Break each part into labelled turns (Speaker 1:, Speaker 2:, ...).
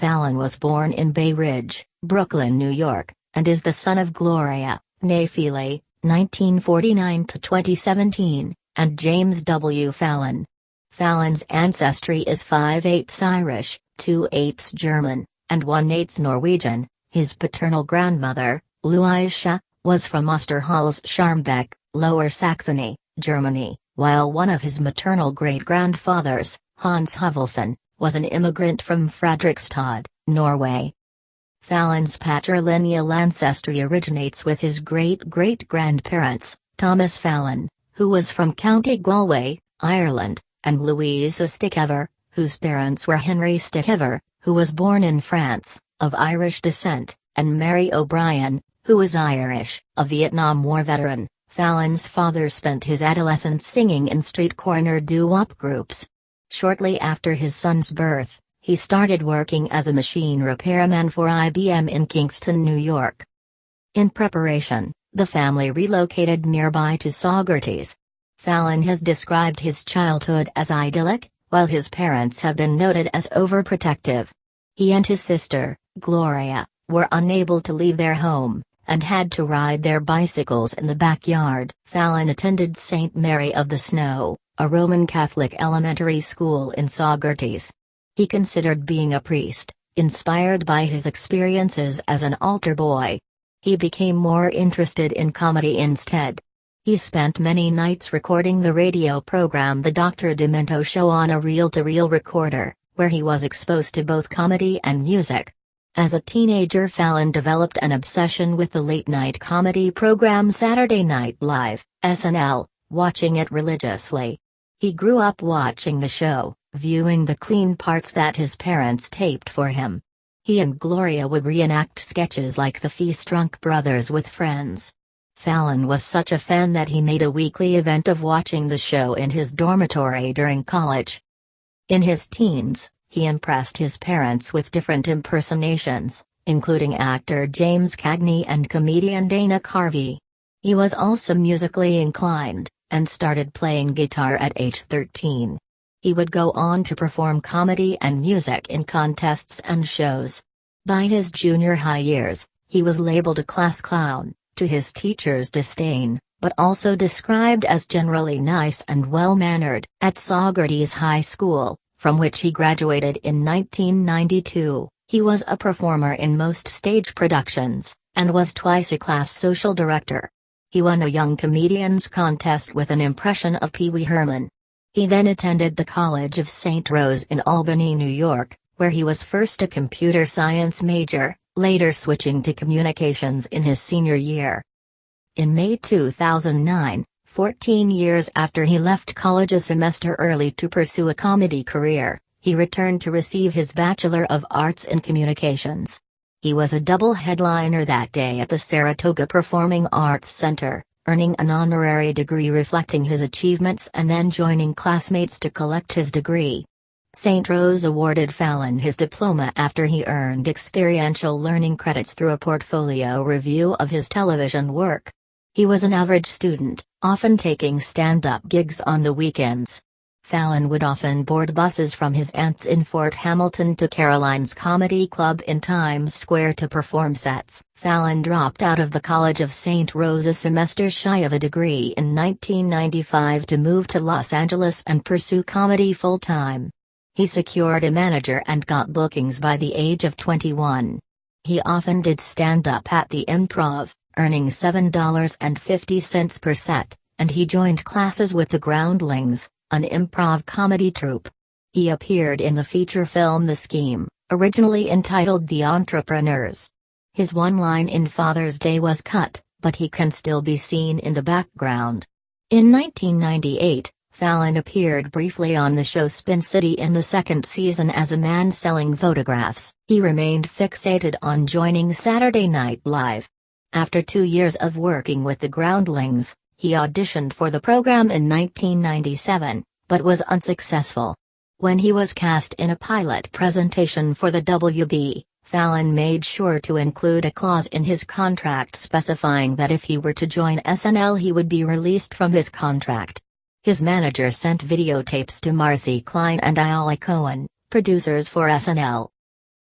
Speaker 1: Fallon was born in Bay Ridge, Brooklyn, New York, and is the son of Gloria, née Feely, 1949–2017, and James W. Fallon. Fallon's ancestry is 5/8 Irish, 2/8 German, and 1/8 Norwegian. His paternal grandmother, Louisa, was from Osterholz-Scharmbeck, Lower Saxony, Germany, while one of his maternal great-grandfathers, Hans Hovelson, was an immigrant from Fredrikstad, Norway. Fallon's patrilineal ancestry originates with his great-great-grandparents, Thomas Fallon, who was from County Galway, Ireland, and Louisa Stickever, whose parents were Henry Stickever, who was born in France, of Irish descent, and Mary O'Brien, who was Irish, a Vietnam War veteran. Fallon's father spent his adolescence singing in street corner doo-wop groups. Shortly after his son's birth, he started working as a machine repairman for IBM in Kingston, New York. In preparation, the family relocated nearby to Saugerties. Fallon has described his childhood as idyllic, while his parents have been noted as overprotective. He and his sister, Gloria, were unable to leave their home, and had to ride their bicycles in the backyard. Fallon attended St. Mary of the Snow, a Roman Catholic elementary school in Saugerties. He considered being a priest, inspired by his experiences as an altar boy. He became more interested in comedy instead. He spent many nights recording the radio program The Dr. Demento Show on a reel-to-reel recorder, where he was exposed to both comedy and music. As a teenager, Fallon developed an obsession with the late-night comedy program Saturday Night Live, SNL, watching it religiously. He grew up watching the show, viewing the clean parts that his parents taped for him. He and Gloria would reenact sketches like the Feast-Drunk Brothers with friends. Fallon was such a fan that he made a weekly event of watching the show in his dormitory during college. In his teens, he impressed his parents with different impersonations, including actor James Cagney and comedian Dana Carvey. He was also musically inclined, and started playing guitar at age 13. He would go on to perform comedy and music in contests and shows. By his junior high years, he was labeled a class clown, to his teachers' disdain, but also described as generally nice and well-mannered. At Saugerties High School, from which he graduated in 1992, he was a performer in most stage productions, and was twice a class social director. He won a Young Comedians contest with an impression of Pee Wee Herman. He then attended the College of St. Rose in Albany, New York, where he was first a computer science major, later switching to communications in his senior year. In May 2009, 14 years after he left college a semester early to pursue a comedy career, he returned to receive his Bachelor of Arts in Communications. He was a double headliner that day at the Saratoga Performing Arts Center, earning an honorary degree reflecting his achievements and then joining classmates to collect his degree. St. Rose awarded Fallon his diploma after he earned experiential learning credits through a portfolio review of his television work. He was an average student, often taking stand-up gigs on the weekends. Fallon would often board buses from his aunt's in Fort Hamilton to Caroline's Comedy Club in Times Square to perform sets. Fallon dropped out of the College of St. Rose a semester shy of a degree in 1995 to move to Los Angeles and pursue comedy full-time. He secured a manager and got bookings by the age of 21. He often did stand-up at the Improv, earning $7.50 per set, and he joined classes with the Groundlings, an improv comedy troupe. He appeared in the feature film The Scheme, originally entitled The Entrepreneurs. His one line in Father's Day was cut, but he can still be seen in the background. In 1998, Fallon appeared briefly on the show Spin City in the second season as a man selling photographs. He remained fixated on joining Saturday Night Live. After 2 years of working with the Groundlings, he auditioned for the program in 1997, but was unsuccessful. When he was cast in a pilot presentation for the WB, Fallon made sure to include a clause in his contract specifying that if he were to join SNL he would be released from his contract. His manager sent videotapes to Marcy Klein and Ayala Cohen, producers for SNL.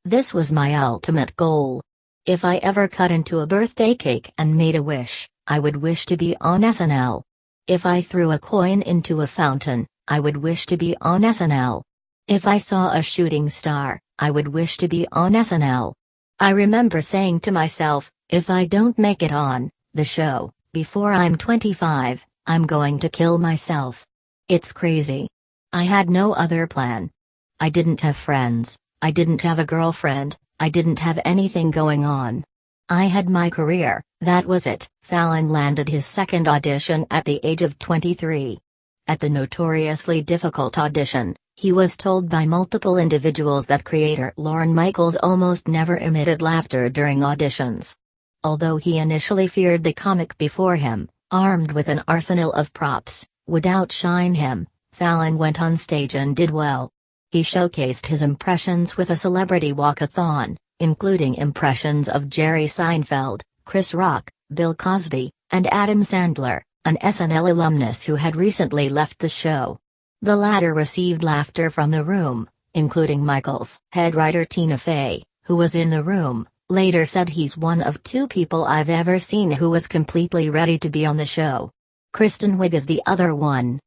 Speaker 1: This was my ultimate goal. If I ever cut into a birthday cake and made a wish, I would wish to be on SNL. If I threw a coin into a fountain, I would wish to be on SNL. If I saw a shooting star, I would wish to be on SNL. I remember saying to myself, if I don't make it on the show before I'm 25, I'm going to kill myself. It's crazy. I had no other plan. I didn't have friends, I didn't have a girlfriend, I didn't have anything going on. I had my career, that was it. Fallon landed his second audition at the age of 23. At the notoriously difficult audition, he was told by multiple individuals that creator Lorne Michaels almost never emitted laughter during auditions. Although he initially feared the comic before him, armed with an arsenal of props, would outshine him, Fallon went on stage and did well. He showcased his impressions with a celebrity walkathon, including impressions of Jerry Seinfeld, Chris Rock, Bill Cosby, and Adam Sandler, an SNL alumnus who had recently left the show. The latter received laughter from the room, including Michaels. Head writer Tina Fey, who was in the room, later said he's one of two people I've ever seen who was completely ready to be on the show. Kristen Wiig is the other one.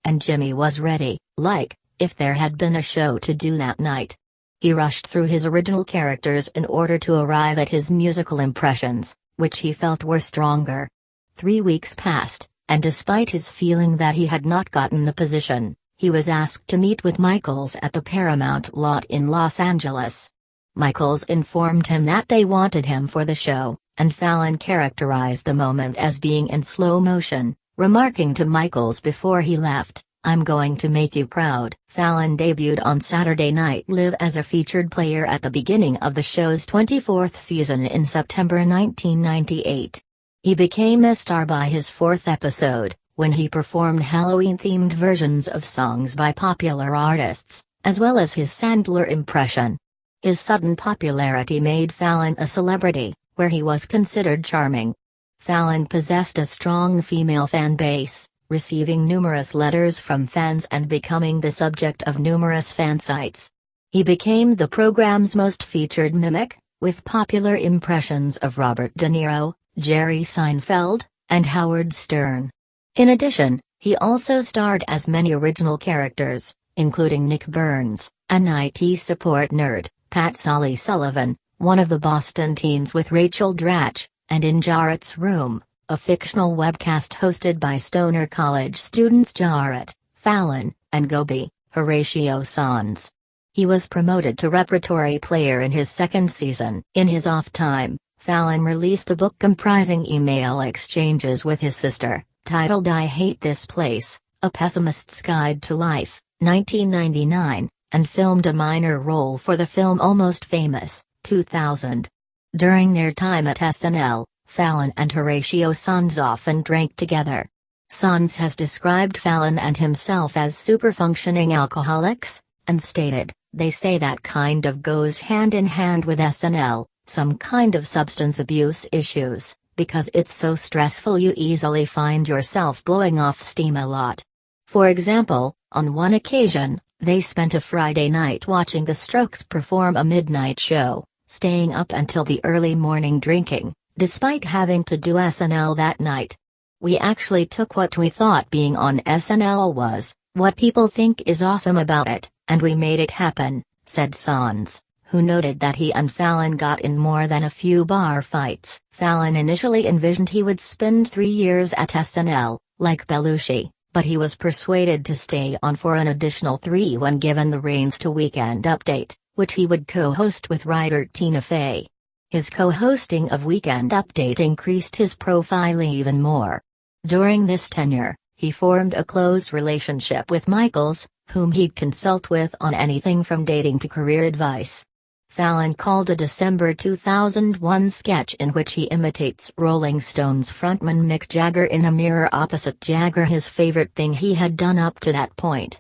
Speaker 1: And Jimmy was ready, like, if there had been a show to do that night. He rushed through his original characters in order to arrive at his musical impressions, which he felt were stronger. 3 weeks passed, and despite his feeling that he had not gotten the position, he was asked to meet with Michaels at the Paramount lot in Los Angeles. Michaels informed him that they wanted him for the show, and Fallon characterized the moment as being in slow motion, remarking to Michaels before he left, "I'm going to make you proud." Fallon debuted on Saturday Night Live as a featured player at the beginning of the show's 24th season in September 1998. He became a star by his 4th episode, when he performed Halloween-themed versions of songs by popular artists, as well as his Sandler impression. His sudden popularity made Fallon a celebrity, where he was considered charming. Fallon possessed a strong female fan base, receiving numerous letters from fans and becoming the subject of numerous fan sites. He became the program's most featured mimic, with popular impressions of Robert De Niro, Jerry Seinfeld, and Howard Stern. In addition, he also starred as many original characters, including Nick Burns, an IT support nerd, Pat Solly Sullivan, one of the Boston teens with Rachel Dratch, and In Jarrett's Room, a fictional webcast hosted by Stoner College students Jarrett, Fallon, and Gobi, Horatio Sanz. He was promoted to repertory player in his 2nd season. In his off time, Fallon released a book comprising email exchanges with his sister, titled I Hate This Place, A Pessimist's Guide to Life, 1999, and filmed a minor role for the film Almost Famous, 2000. During their time at SNL, Fallon and Horatio Sanz often drank together. Sanz has described Fallon and himself as super-functioning alcoholics, and stated, "They say that kind of goes hand in hand with SNL, some kind of substance abuse issues, because it's so stressful you easily find yourself blowing off steam a lot." For example, on one occasion, they spent a Friday night watching the Strokes perform a midnight show, staying up until the early morning drinking, despite having to do SNL that night. "We actually took what we thought being on SNL was, what people think is awesome about it, and we made it happen," said Sanz, who noted that he and Fallon got in more than a few bar fights. Fallon initially envisioned he would spend 3 years at SNL, like Belushi, but he was persuaded to stay on for an additional 3 when given the reins to Weekend Update, which he would co-host with writer Tina Fey. His co-hosting of Weekend Update increased his profile even more. During this tenure, he formed a close relationship with Michaels, whom he'd consult with on anything from dating to career advice. Fallon called a December 2001 sketch in which he imitates Rolling Stones frontman Mick Jagger in a mirror opposite Jagger his favorite thing he had done up to that point.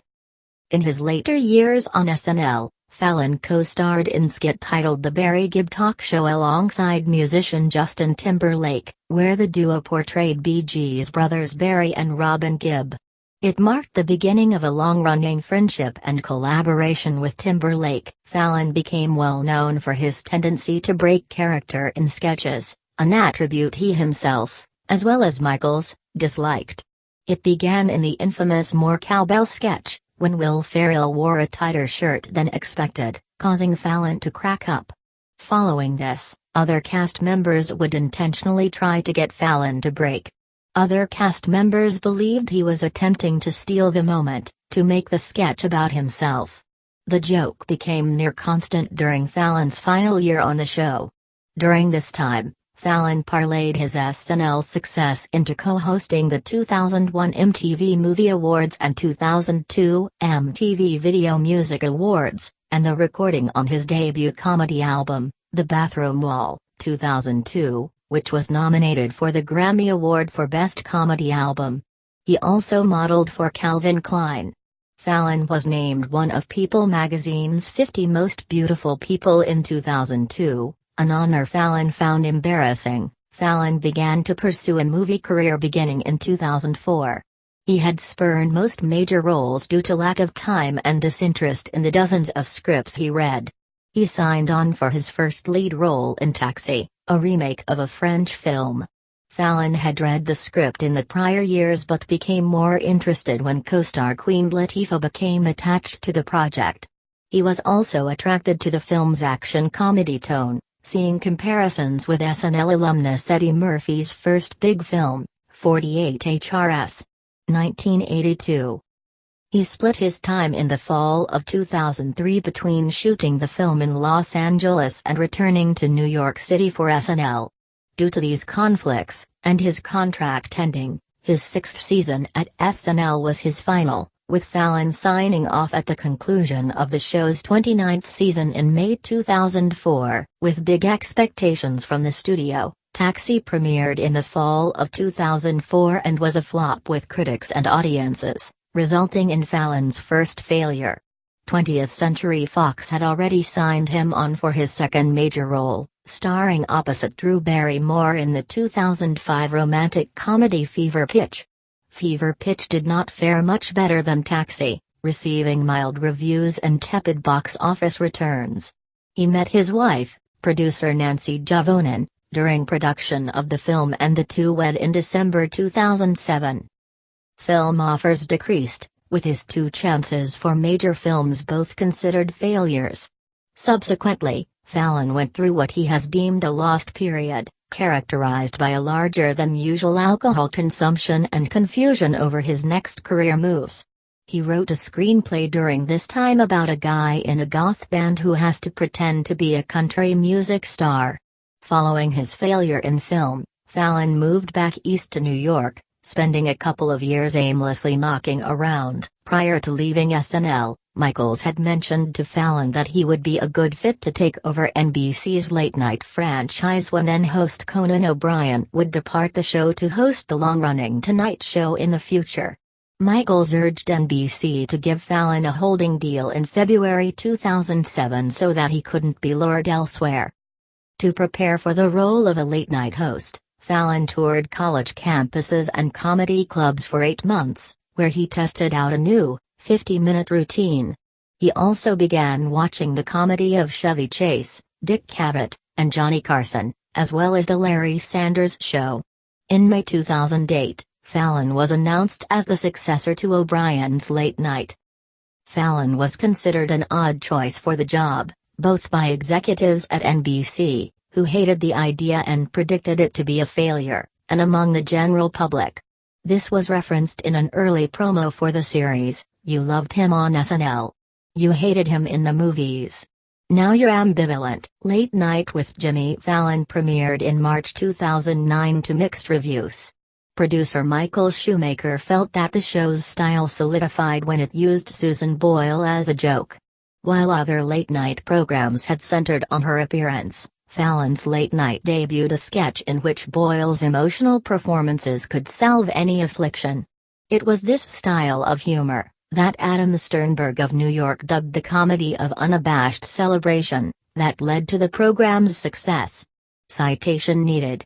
Speaker 1: In his later years on SNL, Fallon co-starred in a skit titled The Barry Gibb Talk Show alongside musician Justin Timberlake, where the duo portrayed Bee Gees brothers Barry and Robin Gibb. It marked the beginning of a long-running friendship and collaboration with Timberlake. Fallon became well known for his tendency to break character in sketches, an attribute he himself, as well as Michaels, disliked. It began in the infamous More Cowbell sketch, when Will Ferrell wore a tighter shirt than expected, causing Fallon to crack up. Following this, other cast members would intentionally try to get Fallon to break. Other cast members believed he was attempting to steal the moment, to make the sketch about himself. The joke became near constant during Fallon's final year on the show. During this time, Fallon parlayed his SNL success into co-hosting the 2001 MTV Movie Awards and 2002 MTV Video Music Awards, and the recording on his debut comedy album, The Bathroom Wall, 2002, which was nominated for the Grammy Award for Best Comedy Album. He also modeled for Calvin Klein. Fallon was named one of People magazine's 50 Most Beautiful People in 2002, an honor Fallon found embarrassing. Fallon began to pursue a movie career beginning in 2004. He had spurned most major roles due to lack of time and disinterest in the dozens of scripts he read. He signed on for his first lead role in Taxi, a remake of a French film. Fallon had read the script in the prior years but became more interested when co-star Queen Latifah became attached to the project. He was also attracted to the film's action comedy tone, seeing comparisons with SNL alumnus Eddie Murphy's first big film, 48 HRS. 1982. He split his time in the fall of 2003 between shooting the film in Los Angeles and returning to New York City for SNL. Due to these conflicts, and his contract ending, his sixth season at SNL was his final, with Fallon signing off at the conclusion of the show's 29th season in May 2004. With big expectations from the studio, Taxi premiered in the fall of 2004 and was a flop with critics and audiences, resulting in Fallon's first failure. 20th Century Fox had already signed him on for his second major role, starring opposite Drew Barrymore in the 2005 romantic comedy Fever Pitch. Fever Pitch did not fare much better than Taxi, receiving mild reviews and tepid box office returns. He met his wife, producer Nancy Javonen, during production of the film, and the two wed in December 2007. Film offers decreased, with his two chances for major films both considered failures. Subsequently, Fallon went through what he has deemed a lost period, characterized by a larger-than-usual alcohol consumption and confusion over his next career moves. He wrote a screenplay during this time about a guy in a goth band who has to pretend to be a country music star. Following his failure in film, Fallon moved back east to New York, spending a couple of years aimlessly knocking around. Prior to leaving SNL, Michaels had mentioned to Fallon that he would be a good fit to take over NBC's late-night franchise when then-host Conan O'Brien would depart the show to host the long-running Tonight Show in the future. Michaels urged NBC to give Fallon a holding deal in February 2007 so that he couldn't be lured elsewhere. To prepare for the role of a late-night host, Fallon toured college campuses and comedy clubs for 8 months, where he tested out a new, 50-minute routine. He also began watching the comedy of Chevy Chase, Dick Cavett, and Johnny Carson, as well as The Larry Sanders Show. In May 2008, Fallon was announced as the successor to O'Brien's Late Night. Fallon was considered an odd choice for the job, both by executives at NBC, who hated the idea and predicted it to be a failure, and among the general public. This was referenced in an early promo for the series: "You loved him on SNL. You hated him in the movies. Now you're ambivalent." Late Night with Jimmy Fallon premiered in March 2009 to mixed reviews. Producer Michael Shoemaker felt that the show's style solidified when it used Susan Boyle as a joke. While other late-night programs had centered on her appearance, Fallon's Late Night debuted a sketch in which Boyle's emotional performances could salve any affliction. It was this style of humor that Adam Sternberg of New York dubbed the comedy of unabashed celebration, that led to the program's success. Citation needed.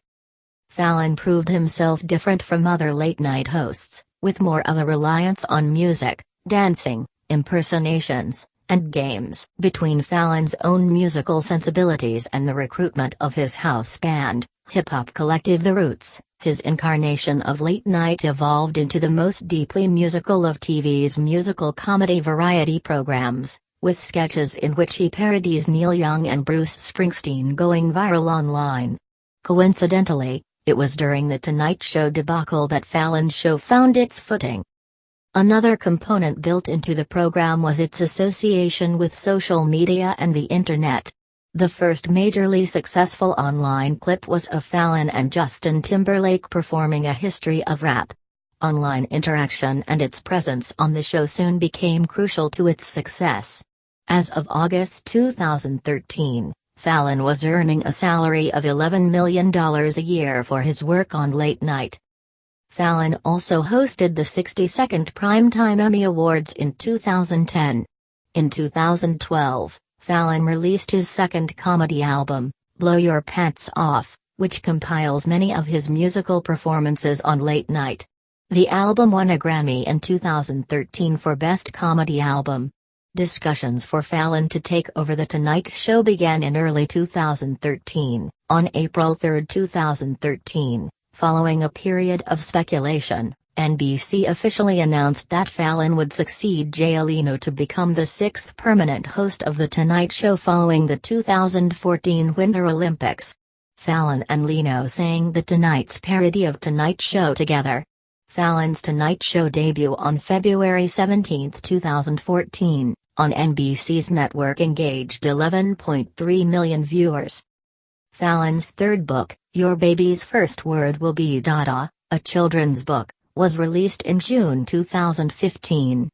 Speaker 1: Fallon proved himself different from other late-night hosts, with more of a reliance on music, dancing, impersonations, and games. Between Fallon's own musical sensibilities and the recruitment of his house band, hip-hop collective The Roots, his incarnation of late night evolved into the most deeply musical of TV's musical comedy variety programs, with sketches in which he parodies Neil Young and Bruce Springsteen going viral online. Coincidentally, it was during the Tonight Show debacle that Fallon's show found its footing. Another component built into the program was its association with social media and the internet. The first majorly successful online clip was of Fallon and Justin Timberlake performing A History of Rap. Online interaction and its presence on the show soon became crucial to its success. As of August 2013, Fallon was earning a salary of $11 million a year for his work on late night. Fallon also hosted the 62nd Primetime Emmy Awards in 2010. In 2012, Fallon released his second comedy album, Blow Your Pants Off, which compiles many of his musical performances on late night. The album won a Grammy in 2013 for Best Comedy Album. Discussions for Fallon to take over The Tonight Show began in early 2013. On April 3, 2013, following a period of speculation, NBC officially announced that Fallon would succeed Jay Leno to become the sixth permanent host of The Tonight Show following the 2014 Winter Olympics. Fallon and Leno sang The Tonight's parody of Tonight Show together. Fallon's Tonight Show debut on February 17, 2014, on NBC's network engaged 11.3 million viewers. Fallon's third book, Your Baby's First Word Will Be Dada, a children's book, was released in June 2015.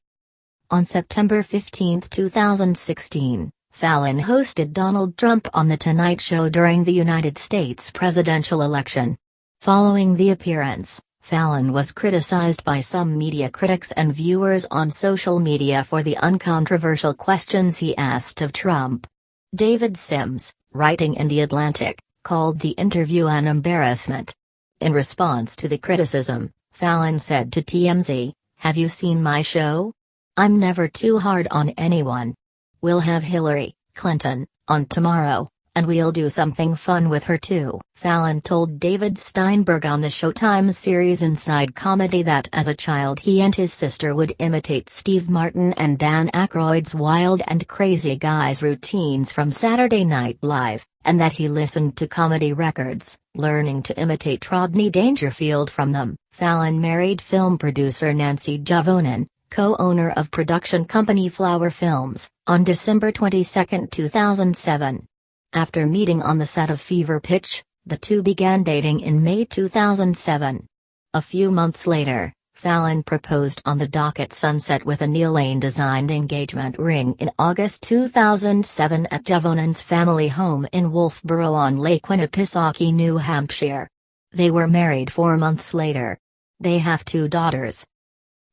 Speaker 1: On September 15, 2016, Fallon hosted Donald Trump on The Tonight Show during the United States presidential election. Following the appearance, Fallon was criticized by some media critics and viewers on social media for the uncontroversial questions he asked of Trump. David Sims, writing in The Atlantic, called the interview an embarrassment. In response to the criticism, Fallon said to TMZ, "Have you seen my show? I'm never too hard on anyone. We'll have Hillary Clinton on tomorrow, and we'll do something fun with her too." Fallon told David Steinberg on the Showtime series Inside Comedy that as a child he and his sister would imitate Steve Martin and Dan Aykroyd's Wild and Crazy Guys routines from Saturday Night Live, and that he listened to comedy records, learning to imitate Rodney Dangerfield from them. Fallon married film producer Nancy Javonen, co-owner of production company Flower Films, on December 22, 2007. After meeting on the set of Fever Pitch, the two began dating in May 2007. A few months later, Fallon proposed on the dock at Sunset with a Neil Lane-designed engagement ring in August 2007 at Javonen's family home in Wolfboro on Lake Winnipesaukee, New Hampshire. They were married 4 months later. They have 2 daughters.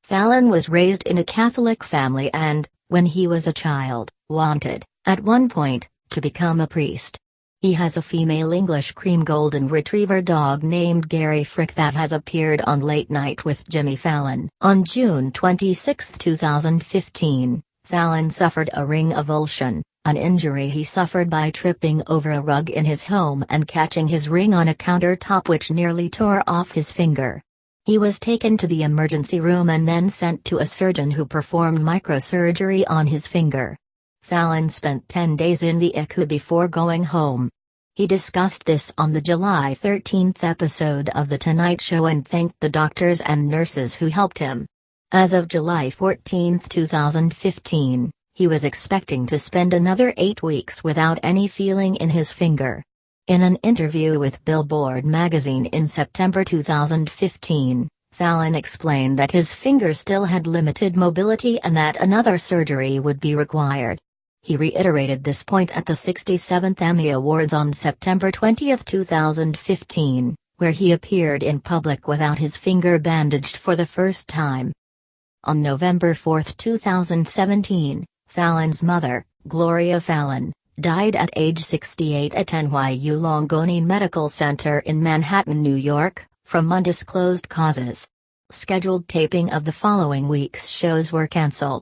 Speaker 1: Fallon was raised in a Catholic family and, when he was a child, wanted, at one point, to become a priest. He has a female English cream golden retriever dog named Gary Frick that has appeared on Late Night with Jimmy Fallon. On June 26, 2015, Fallon suffered a ring avulsion, an injury he suffered by tripping over a rug in his home and catching his ring on a countertop which nearly tore off his finger. He was taken to the emergency room and then sent to a surgeon who performed microsurgery on his finger. Fallon spent 10 days in the ICU before going home. He discussed this on the July 13 episode of The Tonight Show and thanked the doctors and nurses who helped him. As of July 14, 2015, he was expecting to spend another 8 weeks without any feeling in his finger. In an interview with Billboard magazine in September 2015, Fallon explained that his finger still had limited mobility and that another surgery would be required. He reiterated this point at the 67th Emmy Awards on September 20, 2015, where he appeared in public without his finger bandaged for the first time. On November 4, 2017, Fallon's mother, Gloria Fallon, died at age 68 at NYU Langone Medical Center in Manhattan, New York, from undisclosed causes. Scheduled taping of the following week's shows were cancelled.